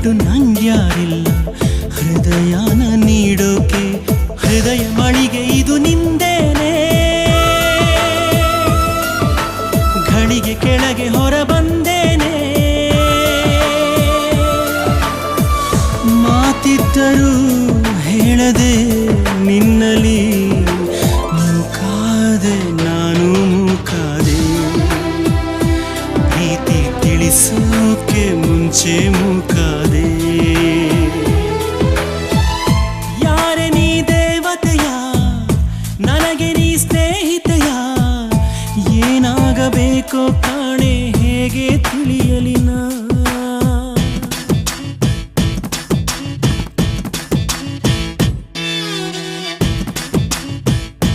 ಬಿಟ್ಟು ನಂಗ್ಯಾರಿಲ್ಲ ಹೃದಯನ ನೀಡೋಕೆ ಹೃದಯ ಮಳಿಗೆ ಇದು ನಿಂದೇನೆ ಘಳಿಗೆ ಕೆಳಗೆ ಹೊರ ಬಂದೇನೆ ಮಾತಿದ್ದರೂ ಹೇಳದೆ ನಿನ್ನಲಿ ಮೂಕಾದೆ ನಾನು ಮೂಕಾದೆ ಪ್ರೀತಿ ತಿಳಿಸೋಕೆ ಮುಂಚೆ ಮೂಕಾದೆ ಯಾರೆ ನೀ ದೇವತೆಯ ನನಗೆ ನೀ ಸ್ನೇಹಿತೆಯ ಏನಾಗಬೇಕೋ ಕಾಣೆ ಹೇಗೆ ತಿಳಿಯಲಿ ನಾ